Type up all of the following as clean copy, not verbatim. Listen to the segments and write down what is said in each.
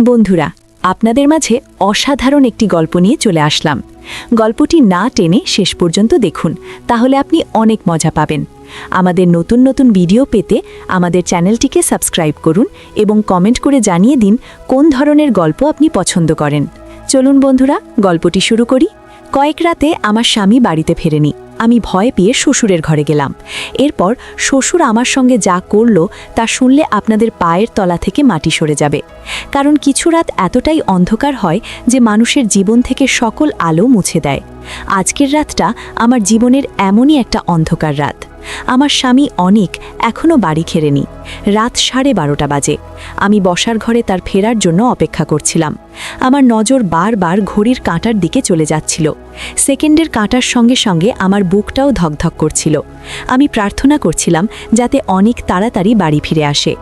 বন্ধুরা, আপনাদের মাঝে অসাধারণ একটি গল্প নিয়ে চলে আসলাম। গল্পটি না টেনে শেষ পর্যন্ত দেখুন, তাহলে আপনি অনেক মজা পাবেন। আমাদের নতুন নতুন ভিডিও পেতে আমাদের চ্যানেলটিকে সাবস্ক্রাইব করুন এবং কমেন্ট করে জানিয়ে দিন কোন ধরনের গল্প আপনি পছন্দ করেন। চলুন বন্ধুরা, গল্পটি শুরু করি। কয়েক রাতে আমার স্বামী বাড়িতে ফেরেনি। আমি ভয় পেয়ে শ্বশুরের ঘরে গেলাম। এরপর শ্বশুর আমার সঙ্গে যা করল তা শুনলে আপনাদের পায়ের তলা থেকে মাটি সরে যাবে। কারণ কিছু রাত এতটাই অন্ধকার হয় যে মানুষের জীবন থেকে সকল আলো মুছে দেয়। আজকের রাতটা আমার জীবনের এমনই একটা অন্ধকার রাত। আমার স্বামী অনেক এখনও বাড়ি ফেরেনি। রাত 12:30 বাজে। আমি বসার ঘরে তার ফেরার জন্য অপেক্ষা করছিলাম। আমার নজর বারবার ঘড়ির কাঁটার দিকে চলে যাচ্ছিল। সেকেন্ডের কাঁটার সঙ্গে সঙ্গে আমার বুকটাও ধকধক করছিল। আমি প্রার্থনা করছিলাম যাতে অনেক তাড়াতাড়ি বাড়ি ফিরে আসে।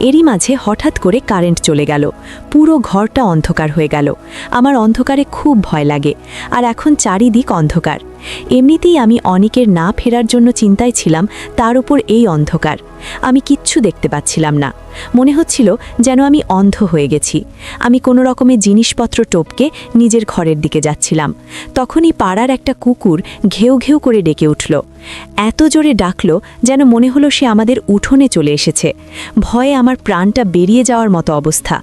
এরই মাঝে হঠাৎ করে কারেন্ট চলে গেল। পুরো ঘরটা অন্ধকার হয়ে গেল। আমার অন্ধকারে খুব ভয় লাগে, আর এখন চারিদিক অন্ধকার। এমনিতেই আমি অনেকের না ফেরার জন্য চিন্তায় ছিলাম, তার উপর এই অন্ধকার। আমি কিচ্ছু দেখতে পাচ্ছিলাম না। মনে হচ্ছিল যেন আমি অন্ধ হয়ে গেছি। আমি কোনো রকমে জিনিসপত্র টপকে নিজের ঘরের দিকে যাচ্ছিলাম। তখনই পাড়ার একটা কুকুর ঘেউ ঘেউ করে ডেকে উঠল। এত জোরে ডাকল যেন মনে হলো সে আমাদের উঠোনে চলে এসেছে। ভয়ে আমার প্রাণটা বেরিয়ে যাওয়ার মতো অবস্থা।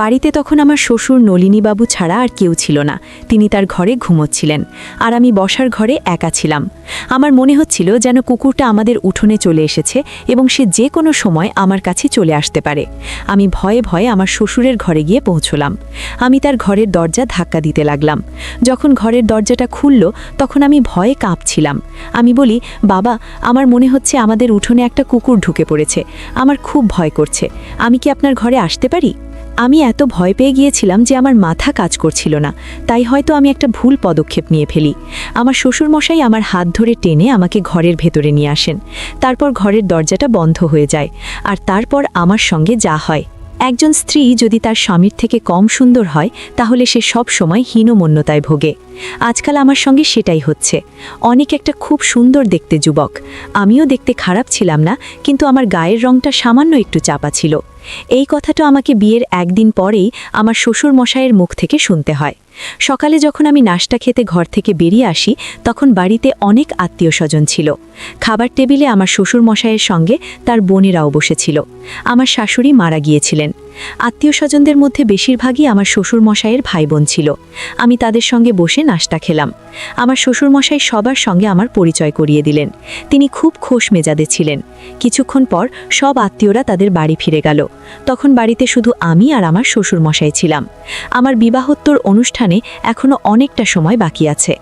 বাড়িতে তখন আমার শ্বশুর নলিনীবাবু ছাড়া আর কেউ ছিল না। তিনি তার ঘরে ঘুমোচ্ছিলেন, আর আমি বসার ঘরে একা ছিলাম। আমার মনে হচ্ছিল যেন কুকুরটা আমাদের উঠোনে চলে এসেছে এবং সে যে কোনো সময় আমার কাছে চলে আসতে পারে। আমি ভয়ে ভয়ে আমার শ্বশুরের ঘরে গিয়ে পৌঁছলাম। আমি তার ঘরের দরজা ধাক্কা দিতে লাগলাম। যখন ঘরের দরজাটা খুলল তখন আমি ভয়ে কাঁপছিলাম। আমি বলি, বাবা, আমার মনে হচ্ছে আমাদের উঠোনে একটা কুকুর ঢুকে পড়েছে। আমার খুব ভয় করছে। আমি কি আপনার ঘরে আসতে পারি? আমি এত ভয় পেয়ে গিয়েছিলাম যে আমার মাথা কাজ করছিল না। তাই হয়তো আমি একটা ভুল পদক্ষেপ নিয়ে ফেলি। আমার শ্বশুরমশাই আমার হাত ধরে টেনে আমাকে ঘরের ভেতরে নিয়ে আসেন। তারপর ঘরের দরজাটা বন্ধ হয়ে যায়। আর তারপর আমার সঙ্গে যা হয়। একজন স্ত্রী যদি তার স্বামীর থেকে কম সুন্দর হয় তাহলে সে সব সময় হীনমন্যতায় ভোগে। আজকাল আমার সঙ্গে সেটাই হচ্ছে। অনেক একটা খুব সুন্দর দেখতে যুবক। আমিও দেখতে খারাপ ছিলাম না, কিন্তু আমার গায়ের রংটা সামান্য একটু চাপা ছিল। এই কথাটা আমাকে বিয়ের একদিন পরেই আমার শ্বশুর মশাইয়ের মুখ থেকে শুনতে হয়। সকালে যখন আমি নাশতা খেতে ঘর থেকে বেরিয়ে আসি তখন বাড়িতে অনেক আত্মীয়স্বজন ছিল। খাবার টেবিলে আমার শ্বশুর মশাইয়ের সঙ্গে তার বোনেরাও বসেছিল। আমার শাশুড়ি মারা গিয়েছিলেন। আত্মীয়স্বজনদের মধ্যে বেশিরভাগই আমার শ্বশুর মশাইয়ের ভাই বোন ছিল। আমি তাদের সঙ্গে বসে নাশতা খেলাম। আমার শ্বশুর মশাই সবার সঙ্গে আমার পরিচয় করিয়ে দিলেন। তিনি খুব খোশ মেজাজে ছিলেন। কিছুক্ষণ পর সব আত্মীয়রা তাদের বাড়ি ফিরে গেল। তখন বাড়িতে শুধু আমি আর আমার শ্বশুর মশাই ছিলাম। আমার বিবাহোত্তর অনুষ্ঠানে এখনো অনেকটা সময় বাকি আছে।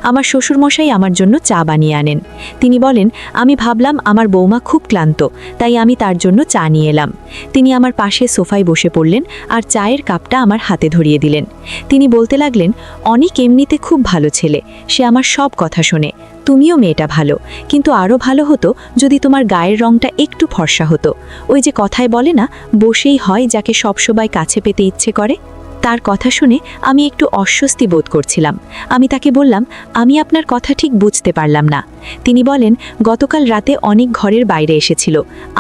আমার শ্বশুরমশাই আমার জন্য চা বানিয়ে আনেন। তিনি বলেন, আমি ভাবলাম আমার বৌমা খুব ক্লান্ত, তাই আমি তার জন্য চা নিয়ে এলাম। তিনি আমার পাশে সোফায় বসে পড়লেন আর চায়ের কাপটা আমার হাতে ধরিয়ে দিলেন। তিনি বলতে লাগলেন, অনেক এমনিতে খুব ভালো ছেলে, সে আমার সব কথা শোনে। তুমিও মেয়েটা ভালো, কিন্তু আরও ভালো হতো যদি তোমার গায়ের রংটা একটু ফর্সা হতো। ওই যে কথায় বলে না, বসেই হয় যাকে সবসময় কাছে পেতে ইচ্ছে করে। তার কথা শুনে আমি একটু অস্বস্তি বোধ করছিলাম। আমি তাকে বললাম, আমি আপনার কথা ঠিক বুঝতে পারলাম না। তিনি বলেন, গতকাল রাতে অনেক ঘরের বাইরে এসেছিল।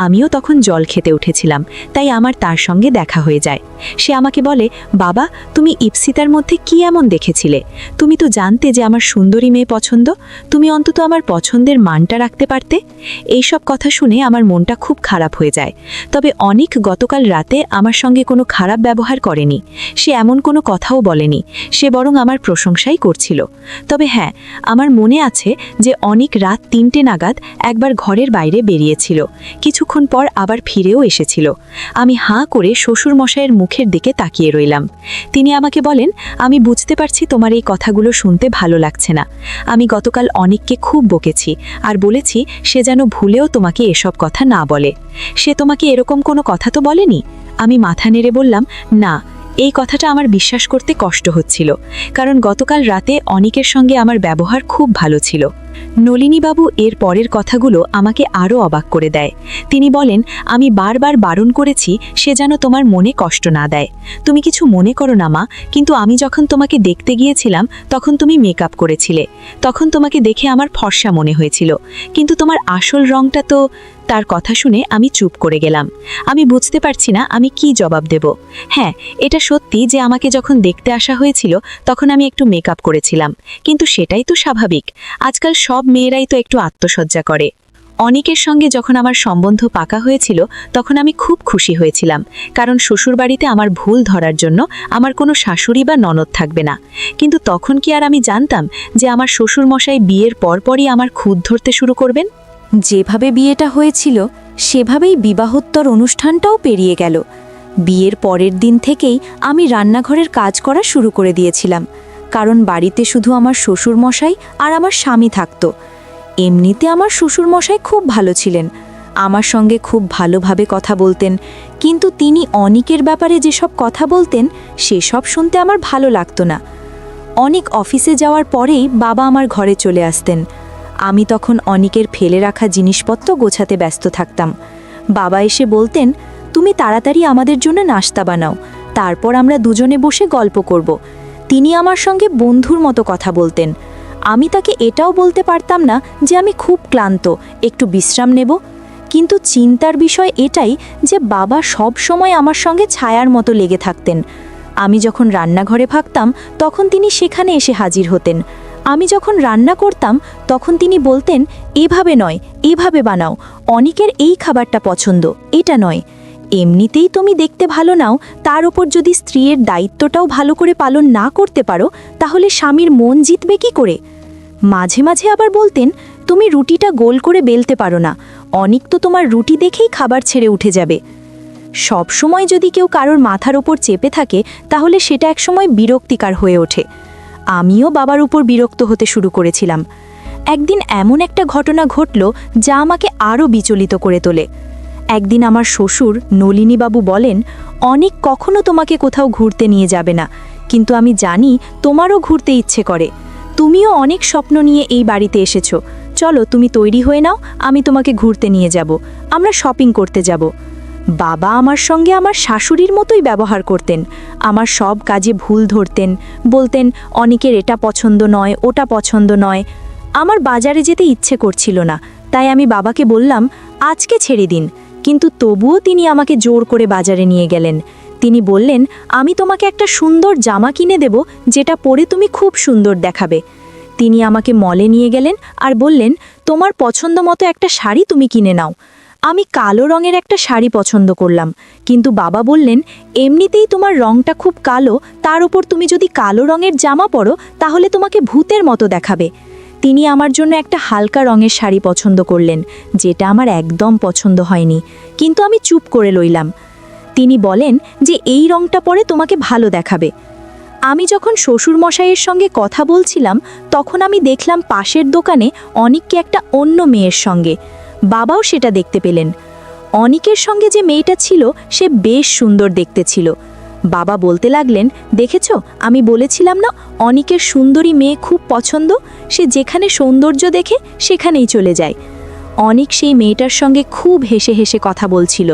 আমিও তখন জল খেতে উঠেছিলাম, তাই আমার তার সঙ্গে দেখা হয়ে যায়। সে আমাকে বলে, বাবা, তুমি ইপসিতার মধ্যে কি এমন দেখেছিলে? তুমি তো জানতে যে আমার সুন্দরী মেয়ে পছন্দ। তুমি অন্তত আমার পছন্দের মানটা রাখতে পারতে। এইসব কথা শুনে আমার মনটা খুব খারাপ হয়ে যায়। তবে অনেক গতকাল রাতে আমার সঙ্গে কোনো খারাপ ব্যবহার করেনি। সে এমন কোনো কথাও বলেনি। সে বরং আমার প্রশংসাই করছিল। তবে হ্যাঁ, আমার মনে আছে যে অনেক রাত 3টে নাগাদ একবার ঘরের বাইরে বেরিয়েছিল। কিছুক্ষণ পর আবার ফিরেও এসেছিল। আমি হাঁ করে শ্বশুর মশাইয়ের মুখের দিকে তাকিয়ে রইলাম। তিনি আমাকে বলেন, আমি বুঝতে পারছি তোমার এই কথাগুলো শুনতে ভালো লাগছে না। আমি গতকাল অনেককে খুব বকেছি আর বলেছি সে যেন ভুলেও তোমাকে এসব কথা না বলে। সে তোমাকে এরকম কোনো কথা তো বলেনি? আমি মাথা নেড়ে বললাম, না, এই কথাটা আমার বিশ্বাস করতে কষ্ট হচ্ছিল, কারণ গতকাল রাতে অনেকের সঙ্গে আমার ব্যবহার খুব ভালো ছিল। নলিনীবাবু এর পরের কথাগুলো আমাকে আরও অবাক করে দেয়। তিনি বলেন, আমি বারবার বারণ করেছি সে যেন তোমার মনে কষ্ট না দেয়। তুমি কিছু মনে করো না মা, কিন্তু আমি যখন তোমাকে দেখতে গিয়েছিলাম তখন তুমি মেকআপ করেছিলে। তখন তোমাকে দেখে আমার ফর্সা মনে হয়েছিল, কিন্তু তোমার আসল রংটা তো। তার কথা শুনে আমি চুপ করে গেলাম। আমি বুঝতে পারছি না আমি কি জবাব দেব। হ্যাঁ, এটা সত্যি যে আমাকে যখন দেখতে আসা হয়েছিল তখন আমি একটু মেকআপ করেছিলাম, কিন্তু সেটাই তো স্বাভাবিক। আজকাল সব মেয়েরাই তো একটু আত্মসজ্জা করে। অনিকের সঙ্গে যখন আমার সম্বন্ধ পাকা হয়েছিল তখন আমি খুব খুশি হয়েছিলাম, কারণ শ্বশুরবাড়িতে আমার ভুল ধরার জন্য আমার কোনো শাশুড়ি বা ননদ থাকবে না। কিন্তু তখন কি আর আমি জানতাম যে আমার শ্বশুরমশাই বিয়ের পরপরই আমার খুঁত ধরতে শুরু করবেন? যেভাবে বিয়েটা হয়েছিল সেভাবেই বিবাহোত্তর অনুষ্ঠানটাও পেরিয়ে গেল। বিয়ের পরের দিন থেকেই আমি রান্নাঘরের কাজ করা শুরু করে দিয়েছিলাম, কারণ বাড়িতে শুধু আমার শ্বশুরমশাই আর আমার স্বামী থাকতো। এমনিতে আমার শ্বশুরমশাই খুব ভালো ছিলেন, আমার সঙ্গে খুব ভালোভাবে কথা বলতেন, কিন্তু তিনি অনিকের ব্যাপারে যেসব কথা বলতেন সেসব শুনতে আমার ভালো লাগতো না। অনিক অফিসে যাওয়ার পরেই বাবা আমার ঘরে চলে আসতেন। আমি তখন অনিকের ফেলে রাখা জিনিসপত্র গোছাতে ব্যস্ত থাকতাম। বাবা এসে বলতেন, তুমি তাড়াতাড়ি আমাদের জন্য নাস্তা বানাও, তারপর আমরা দুজনে বসে গল্প করব। তিনি আমার সঙ্গে বন্ধুর মতো কথা বলতেন। আমি তাকে এটাও বলতে পারতাম না যে আমি খুব ক্লান্ত, একটু বিশ্রাম নেব। কিন্তু চিন্তার বিষয় এটাই যে বাবা সব সময় আমার সঙ্গে ছায়ার মতো লেগে থাকতেন। আমি যখন রান্নাঘরে থাকতাম তখন তিনি সেখানে এসে হাজির হতেন। আমি যখন রান্না করতাম তখন তিনি বলতেন, এভাবে নয়, এভাবে বানাও, অনিকের এই খাবারটা পছন্দ, এটা নয়। এমনিতেই তুমি দেখতে ভালো নাও, তার ওপর যদি স্ত্রীর দায়িত্বটাও ভালো করে পালন না করতে পারো তাহলে স্বামীর মন জিতবে কি করে? মাঝে মাঝে আবার বলতেন, তুমি রুটিটা গোল করে বেলতে পারো না, অনিক তো তোমার রুটি দেখেই খাবার ছেড়ে উঠে যাবে। সব সময় যদি কেউ কারোর মাথার ওপর চেপে থাকে তাহলে সেটা একসময় বিরক্তিকর হয়ে ওঠে। আমিও বাবার উপর বিরক্ত হতে শুরু করেছিলাম। একদিন এমন একটা ঘটনা ঘটল যা আমাকে আরও বিচলিত করে তোলে। একদিন আমার শ্বশুর নলিনীবাবু বলেন, অনিক কখনো তোমাকে কোথাও ঘুরতে নিয়ে যাবে না, কিন্তু আমি জানি তোমারও ঘুরতে ইচ্ছে করে। তুমিও অনেক স্বপ্ন নিয়ে এই বাড়িতে এসেছো, চলো তুমি তৈরি হয়ে নাও, আমি তোমাকে ঘুরতে নিয়ে যাব, আমরা শপিং করতে যাব। বাবা আমার সঙ্গে আমার শাশুড়ির মতোই ব্যবহার করতেন, আমার সব কাজে ভুল ধরতেন, বলতেন অনিকের এটা পছন্দ নয়, ওটা পছন্দ নয়। আমার বাজারে যেতে ইচ্ছে করছিল না, তাই আমি বাবাকে বললাম, আজকে ছেড়ে দিন। কিন্তু তবুও তিনি আমাকে জোর করে বাজারে নিয়ে গেলেন। তিনি বললেন, আমি তোমাকে একটা সুন্দর জামা কিনে দেব যেটা পরে তুমি খুব সুন্দর দেখাবে। তিনি আমাকে মলে নিয়ে গেলেন আর বললেন, তোমার পছন্দ মতো একটা শাড়ি তুমি কিনে নাও। আমি কালো রঙের একটা শাড়ি পছন্দ করলাম, কিন্তু বাবা বললেন, এমনিতেই তোমার রঙটা খুব কালো, তার উপর তুমি যদি কালো রঙের জামা পরো তাহলে তোমাকে ভূতের মতো দেখাবে। তিনি আমার জন্য একটা হালকা রঙের শাড়ি পছন্দ করলেন, যেটা আমার একদম পছন্দ হয়নি, কিন্তু আমি চুপ করে লইলাম। তিনি বলেন যে এই রঙটা পরে তোমাকে ভালো দেখাবে। আমি যখন শ্বশুরমশাইয়ের সঙ্গে কথা বলছিলাম তখন আমি দেখলাম পাশের দোকানে অনিককে একটা অন্য মেয়ের সঙ্গে। বাবাও সেটা দেখতে পেলেন। অনিকের সঙ্গে যে মেয়েটা ছিল সে বেশ সুন্দর দেখতে ছিল। বাবা বলতে লাগলেন, দেখেছো, আমি বলেছিলাম না অনিকের সুন্দরী মেয়ে খুব পছন্দ, সে যেখানে সৌন্দর্য দেখে সেখানেই চলে যায়। অনিক সেই মেয়েটার সঙ্গে খুব হেসে হেসে কথা বলছিল।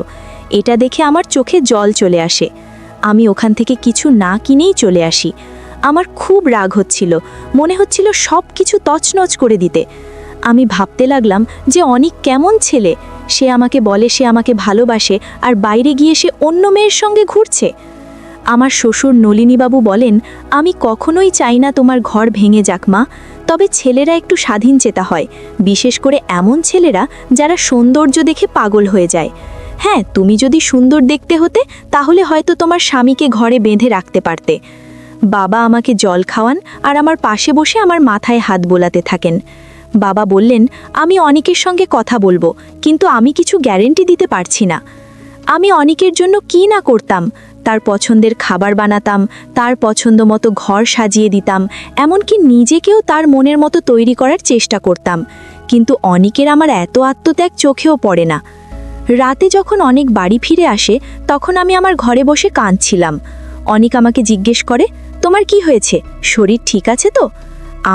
এটা দেখে আমার চোখে জল চলে আসে। আমি ওখান থেকে কিছু না কিনেই চলে আসি। আমার খুব রাগ হচ্ছিল, মনে হচ্ছিল সব কিছু তছনছ করে দিতে। আমি ভাবতে লাগলাম যে অনিক কেমন ছেলে, সে আমাকে বলে সে আমাকে ভালোবাসে আর বাইরে গিয়ে সে অন্য মেয়ের সঙ্গে ঘুরছে। আমার শ্বশুর নলিনীবাবু বলেন, আমি কখনোই চাই না তোমার ঘর ভেঙে যাক মা, তবে ছেলেরা একটু স্বাধীনচেতা হয়, বিশেষ করে এমন ছেলেরা যারা সৌন্দর্য দেখে পাগল হয়ে যায়। হ্যাঁ, তুমি যদি সুন্দর দেখতে হতে তাহলে হয়তো তোমার স্বামীকে ঘরে বেঁধে রাখতে পারতে। বাবা আমাকে জল খাওয়ান আর আমার পাশে বসে আমার মাথায় হাত বোলাতে থাকেন। বাবা বললেন, আমি অনিকের সঙ্গে কথা বলবো, কিন্তু আমি কিছু গ্যারেন্টি দিতে পারছি না। আমি অনিকের জন্য কি না করতাম, তার পছন্দের খাবার বানাতাম, তার পছন্দ মতো ঘর সাজিয়ে দিতাম, এমনকি নিজেকেও তার মনের মতো তৈরি করার চেষ্টা করতাম, কিন্তু অনিকের আমার এত আত্মত্যাগ চোখেও পড়ে না। রাতে যখন অনিক বাড়ি ফিরে আসে তখন আমি আমার ঘরে বসে কাঁদছিলাম। অনিক আমাকে জিজ্ঞেস করে, তোমার কি হয়েছে, শরীর ঠিক আছে তো?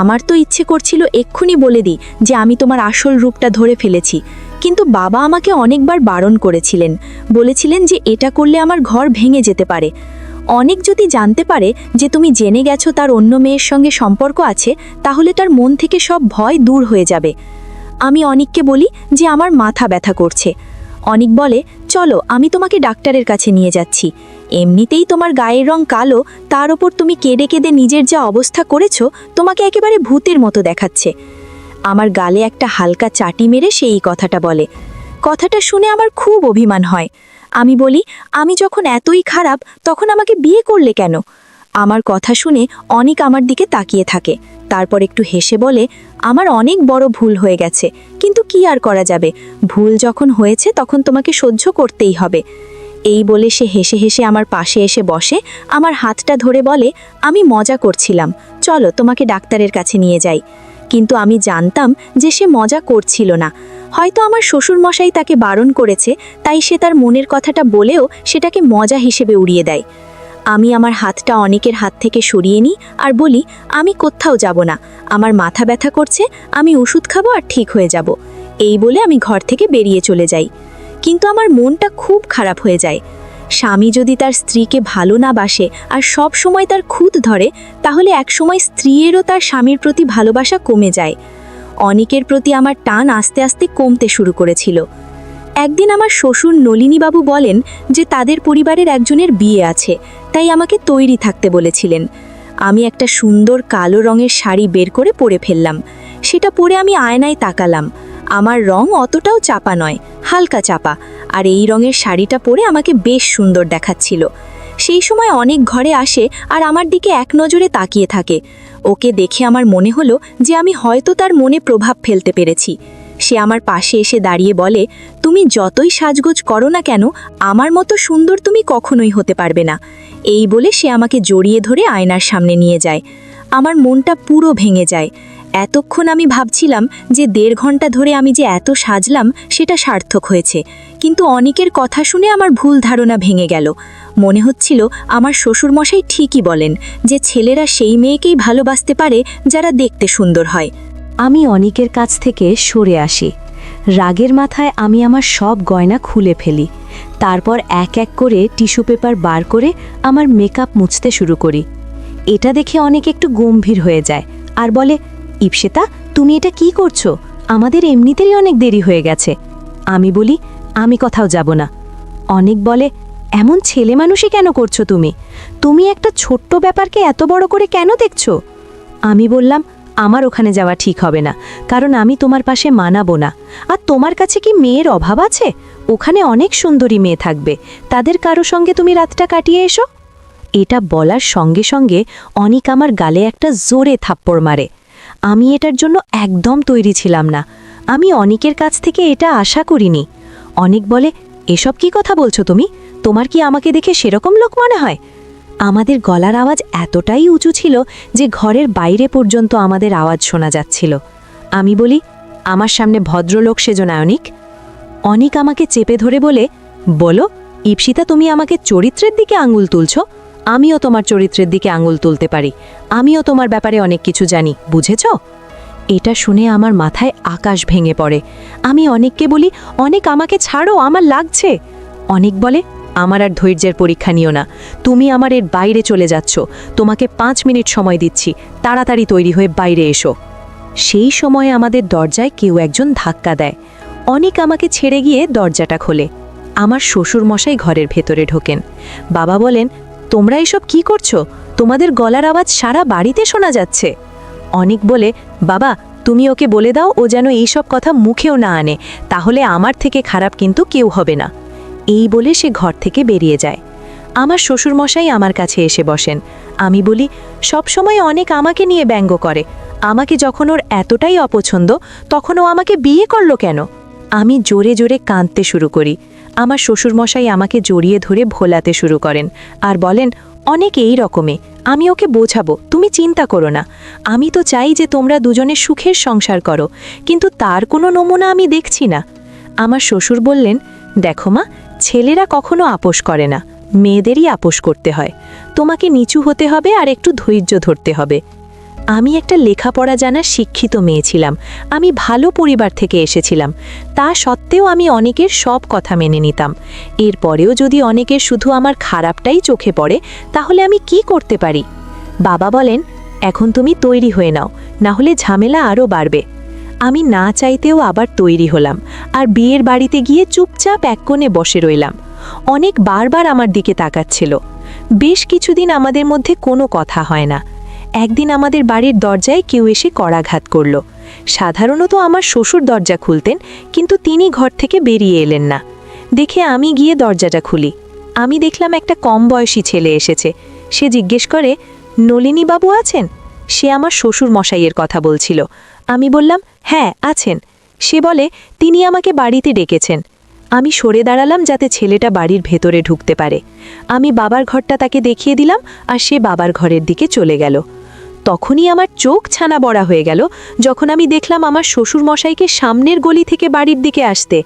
আমার তো ইচ্ছে করছিল এক্ষুনি বলে দিই যে আমি তোমার আসল রূপটা ধরে ফেলেছি, কিন্তু বাবা আমাকে অনেকবার বারণ করেছিলেন, বলেছিলেন যে এটা করলে আমার ঘর ভেঙে যেতে পারে। অনেক যদি জানতে পারে যে তুমি জেনে গেছো তার অন্য মেয়ের সঙ্গে সম্পর্ক আছে, তাহলে তার মন থেকে সব ভয় দূর হয়ে যাবে। আমি অনিককে বলি যে আমার মাথা ব্যথা করছে। অনিক বলে, চলো আমি তোমাকে ডাক্তারের কাছে নিয়ে যাচ্ছি। এমনিতেই তোমার গায়ের রং কালো, তার ওপর তুমি কেঁদে কেঁদে নিজের যা অবস্থা করেছো, তোমাকে একেবারে ভূতের মতো দেখাচ্ছে। আমার গালে একটা হালকা চাটি মেরে সে এই কথাটা বলে। কথাটা শুনে আমার খুব অভিমান হয়। আমি বলি, আমি যখন এতই খারাপ তখন আমাকে বিয়ে করলে কেন? আমার কথা শুনে অনিক আমার দিকে তাকিয়ে থাকে, তারপর একটু হেসে বলে, আমার অনেক বড় ভুল হয়ে গেছে, কিন্তু কি আর করা যাবে, ভুল যখন হয়েছে তখন তোমাকে সহ্য করতেই হবে। এই বলে সে হেসে হেসে আমার পাশে এসে বসে, আমার হাতটা ধরে বলে, আমি মজা করছিলাম, চলো তোমাকে ডাক্তারের কাছে নিয়ে যাই। কিন্তু আমি জানতাম যে সে মজা করছিল না। হয়তো আমার শ্বশুরমশাই তাকে বারণ করেছে, তাই সে তার মনের কথাটা বলেও সেটাকে মজা হিসেবে উড়িয়ে দেয়। আমি আমার হাতটা অনেকের হাত থেকে সরিয়ে নিই আর বলি, আমি কোথাও যাব না, আমার মাথা ব্যথা করছে, আমি ওষুধ খাবো আর ঠিক হয়ে যাব। এই বলে আমি ঘর থেকে বেরিয়ে চলে যাই। কিন্তু আমার মনটা খুব খারাপ হয়ে যায়। স্বামী যদি তার স্ত্রীকে ভালো না বাসে আর সব সময় তার খুঁত ধরে, তাহলে একসময় স্ত্রীরও তার স্বামীর প্রতি ভালোবাসা কমে যায়। অনিকের প্রতি আমার টান আস্তে আস্তে কমতে শুরু করেছিল। একদিন আমার শ্বশুর নলিনীবাবু বলেন যে তাদের পরিবারের একজনের বিয়ে আছে, তাই আমাকে তৈরি থাকতে বলেছিলেন। আমি একটা সুন্দর কালো রঙের শাড়ি বের করে পরে ফেললাম। সেটা পরে আমি আয়নায় তাকালাম। আমার রং অতটাও চাপা নয়, হালকা চাপা, আর এই রঙের শাড়িটা পরে আমাকে বেশ সুন্দর দেখাচ্ছিল। সেই সময় অনেক ঘরে আসে আর আমার দিকে এক নজরে তাকিয়ে থাকে। ওকে দেখে আমার মনে হলো যে আমি হয়তো তার মনে প্রভাব ফেলতে পেরেছি। সে আমার পাশে এসে দাঁড়িয়ে বলে, তুমি যতই সাজগোজ করো না কেন, আমার মতো সুন্দর তুমি কখনোই হতে পারবে না। এই বলে সে আমাকে জড়িয়ে ধরে আয়নার সামনে নিয়ে যায়। আমার মনটা পুরো ভেঙে যায়। এতক্ষণ আমি ভাবছিলাম যে 1.5 ঘন্টা ধরে আমি যে এত সাজলাম সেটা সার্থক হয়েছে, কিন্তু অনিকের কথা শুনে আমার ভুল ধারণা ভেঙে গেল। মনে হচ্ছিল আমার শ্বশুরমশাই ঠিকই বলেন যে ছেলেরা সেই মেয়েকেই ভালোবাসতে পারে যারা দেখতে সুন্দর হয়। আমি অনিকের কাছ থেকে সরে আসি। রাগের মাথায় আমি আমার সব গয়না খুলে ফেলি। তারপর এক এক করে টিস্যু পেপার বার করে আমার মেকআপ মুছতে শুরু করি। এটা দেখে অনেক একটু গম্ভীর হয়ে যায় আর বলে, ইপসিতা, তুমি এটা কি করছো? আমাদের এমনিতেই অনেক দেরি হয়ে গেছে। আমি বলি, আমি কোথাও যাব না। অনেক বলে, এমন ছেলে মানুষই কেন করছো তুমি? তুমি একটা ছোট্ট ব্যাপারকে এত বড় করে কেন দেখছো? আমি বললাম, আমার ওখানে যাওয়া ঠিক হবে না, কারণ আমি তোমার পাশে মানাবো না। আর তোমার কাছে কি মেয়ের অভাব আছে? ওখানে অনেক সুন্দরী মেয়ে থাকবে, তাদের কারো সঙ্গে তুমি রাতটা কাটিয়ে এসো। এটা বলার সঙ্গে সঙ্গে অনিক আমার গালে একটা জোরে থাপ্পড় মারে। আমি এটার জন্য একদম তৈরি ছিলাম না। আমি অনিকের কাছ থেকে এটা আশা করিনি। অনিক বলে, এসব কি কথা বলছো তুমি? তোমার কি আমাকে দেখে সেরকম লোক মনে হয়? আমাদের গলার আওয়াজ এতটাই উঁচু ছিল যে ঘরের বাইরে পর্যন্ত আমাদের আওয়াজ শোনা যাচ্ছিল। আমি বলি, আমার সামনে ভদ্রলোক সেজো না অনিক। অনিক আমাকে চেপে ধরে বলে, বলো ইপসিতা, তুমি আমাকে চরিত্রের দিকে আঙুল তুলছ? আমিও তোমার চরিত্রের দিকে আঙুল তুলতে পারি। আমিও তোমার ব্যাপারে অনেক কিছু জানি, বুঝেছ? এটা শুনে আমার মাথায় আকাশ ভেঙে পড়ে। আমি অনেককে বলি, অনেক আমাকে ছাড়ো, আমার লাগছে। অনেক বলে, আমার আর ধৈর্যের পরীক্ষা নিও না, তুমি আমার এর বাইরে চলে যাচ্ছ। তোমাকে 5 মিনিট সময় দিচ্ছি, তাড়াতাড়ি তৈরি হয়ে বাইরে এসো। সেই সময়ে আমাদের দরজায় কেউ একজন ধাক্কা দেয়। অনেক আমাকে ছেড়ে গিয়ে দরজাটা খোলে। আমার শ্বশুরমশাই ঘরের ভেতরে ঢোকেন। বাবা বলেন, তোমরা এসব কি করছো? তোমাদের গলার আওয়াজ সারা বাড়িতে শোনা যাচ্ছে। অনেক বলে, বাবা তুমি ওকে বলে দাও ও যেন এইসব কথা মুখেও না আনে, তাহলে আমার থেকে খারাপ কিন্তু কেউ হবে না। এই বলে সে ঘর থেকে বেরিয়ে যায়। আমার শ্বশুরমশাই আমার কাছে এসে বসেন। আমি বলি, সবসময় অনেক আমাকে নিয়ে ব্যঙ্গ করে। আমাকে যখন ওর এতটাই অপছন্দ, তখন ও আমাকে বিয়ে করলো কেন? আমি জোরে জোরে কাঁদতে শুরু করি। আমার শ্বশুরমশাই আমাকে জড়িয়ে ধরে ভোলাতে শুরু করেন আর বলেন, অনেক এই রকমে, আমি ওকে বোঝাবো, তুমি চিন্তা করো না। আমি তো চাই যে তোমরা দুজনে সুখের সংসার করো, কিন্তু তার কোনো নমুনা আমি দেখছি না। আমার শ্বশুর বললেন, দেখো মা, ছেলেরা কখনো আপোষ করে না, মেয়েদেরই আপোষ করতে হয়। তোমাকে নিচু হতে হবে আর একটু ধৈর্য ধরতে হবে। আমি একটা লেখাপড়া জানা শিক্ষিত মেয়ে ছিলাম, আমি ভালো পরিবার থেকে এসেছিলাম। তা সত্ত্বেও আমি অনেকের সব কথা মেনে নিতাম। এরপরেও যদি অনেকের শুধু আমার খারাপটাই চোখে পড়ে, তাহলে আমি কি করতে পারি? বাবা বলেন, এখন তুমি তৈরি হয়ে নাও, না হলে ঝামেলা আরও বাড়বে। আমি না চাইতেও আবার তৈরি হলাম আর বিয়ের বাড়িতে গিয়ে চুপচাপ এক কোণে বসে রইলাম। অনেক বারবার আমার দিকে তাকাচ্ছিল। বেশ কিছুদিন আমাদের মধ্যে কোনো কথা হয় না। একদিন আমাদের বাড়ির দরজায় কেউ এসে কড়াঘাত করল। সাধারণত আমার শ্বশুর দরজা খুলতেন, কিন্তু তিনি ঘর থেকে বেরিয়ে এলেন না। দেখে আমি গিয়ে দরজাটা খুলি। আমি দেখলাম একটা কম বয়সী ছেলে এসেছে। সে জিজ্ঞেস করে, নলিনী বাবু আছেন? সে আমার শ্বশুর মশাইয়ের কথা বলছিল। আমি বললাম, হ্যাঁ আছেন। সে বলে, তিনি আমাকে বাড়িতে ডেকেছেন। আমি সরে দাঁড়ালাম যাতে ছেলেটা বাড়ির ভেতরে ঢুকতে পারে। আমি বাবার ঘরটা তাকে দেখিয়ে দিলাম আর সে বাবার ঘরের দিকে চলে গেল। তখনই আমার চোখ ছানা বড়া হয়ে গেল যখন আমি দেখলাম আমার শ্বশুর মশাইকে সামনের গলি থেকে বাড়ির দিকে আসতে।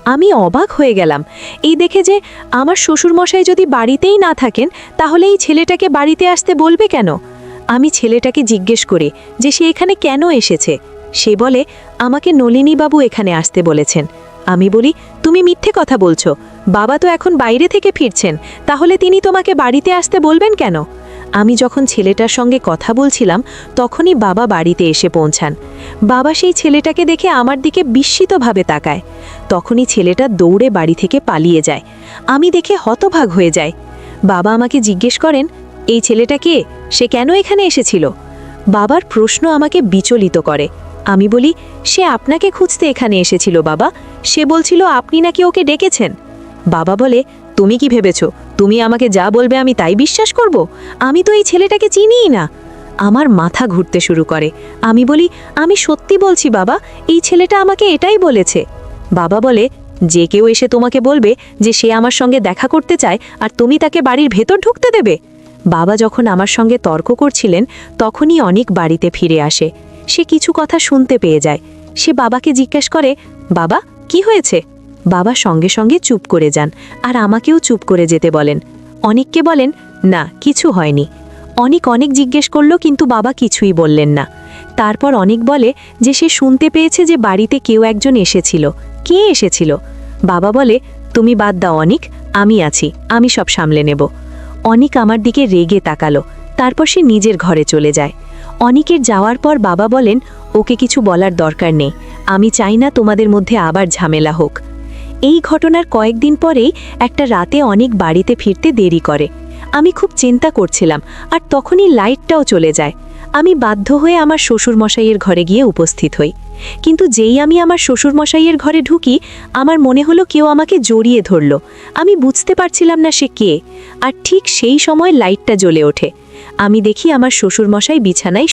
আমি অবাক হয়ে গেলাম এই দেখে যে আমার শ্বশুর মশাই যদি বাড়িতেই না থাকেন তাহলে এই ছেলেটাকে বাড়িতে আসতে বলবে কেন? আমি ছেলেটাকে জিজ্ঞেস করি যে সে এখানে কেন এসেছে। সে বলে, আমাকে নলিনীবাবু এখানে আসতে বলেছেন। আমি বলি, তুমি মিথ্যে কথা বলছো, বাবা তো এখন বাইরে থেকে ফিরছেন, তাহলে তিনি তোমাকে বাড়িতে আসতে বলবেন কেন? আমি যখন ছেলেটার সঙ্গে কথা বলছিলাম তখনই বাবা বাড়িতে এসে পৌঁছান। বাবা সেই ছেলেটাকে দেখে আমার দিকে বিস্মিতভাবে তাকায়। তখনই ছেলেটা দৌড়ে বাড়ি থেকে পালিয়ে যায়। আমি দেখে হতভাগ হয়ে যাই। বাবা আমাকে জিজ্ঞেস করেন, এই ছেলেটা কে? সে কেন এখানে এসেছিল? বাবার প্রশ্ন আমাকে বিচলিত করে। আমি বলি, সে আপনাকে খুঁজতে এখানে এসেছিল বাবা। সে বলছিল আপনি নাকি ওকে ডেকেছেন। বাবা বলে, তুমি কি ভেবেছো তুমি আমাকে যা বলবে আমি তাই বিশ্বাস করব? আমি তো এই ছেলেটাকে চিনিই না। আমার মাথা ঘুরতে শুরু করে। আমি বলি, আমি সত্যি বলছি বাবা, এই ছেলেটা আমাকে এটাই বলেছে। বাবা বলে, যে কেউ এসে তোমাকে বলবে যে সে আমার সঙ্গে দেখা করতে চায় আর তুমি তাকে বাড়ির ভেতর ঢুকতে দেবে? বাবা যখন আমার সঙ্গে তর্ক করছিলেন তখনই অনেক বাড়িতে ফিরে আসে। সে কিছু কথা শুনতে পেয়ে যায়। সে বাবাকে জিজ্ঞেস করে, বাবা কি হয়েছে? বাবা সঙ্গে সঙ্গে চুপ করে যান আর আমাকেও চুপ করে যেতে বলেন। অনেককে বলেন, না কিছু হয়নি। অনেক জিজ্ঞেস করলো কিন্তু বাবা কিছুই বললেন না। তারপর অনেক বলে যে সে শুনতে পেয়েছে যে বাড়িতে কেউ একজন এসেছিল। কে এসেছিল? বাবা বলে, তুমি বাদ দাও অনিক, আমি আছি, আমি সব সামলে নেব। অনিক আমার দিকে রেগে তাকালো। তারপর সে নিজের ঘরে চলে যায়। অনিকের যাওয়ার পর বাবা বলেন, ওকে কিছু বলার দরকার নেই, আমি চাই না তোমাদের মধ্যে আবার ঝামেলা হোক। এই ঘটনার কয়েকদিন পরেই একটা রাতে অনেক বাড়িতে ফিরতে দেরি করে। আমি খুব চিন্তা করছিলাম আর তখনই লাইটটাও চলে যায়। আমি বাধ্য হয়ে আমার শ্বশুরমশাইয়ের ঘরে গিয়ে উপস্থিত হই। কিন্তু যেই আমি আমার শ্বশুরমশাইয়ের ঘরে ঢুকি আমার মনে হলো কেউ আমাকে জড়িয়ে ধরল। আমি বুঝতে পারছিলাম না সে কে। আর ঠিক সেই সময় লাইটটা জ্বলে ওঠে। আমি দেখি আমার শ্বশুরমশাই বিছানায়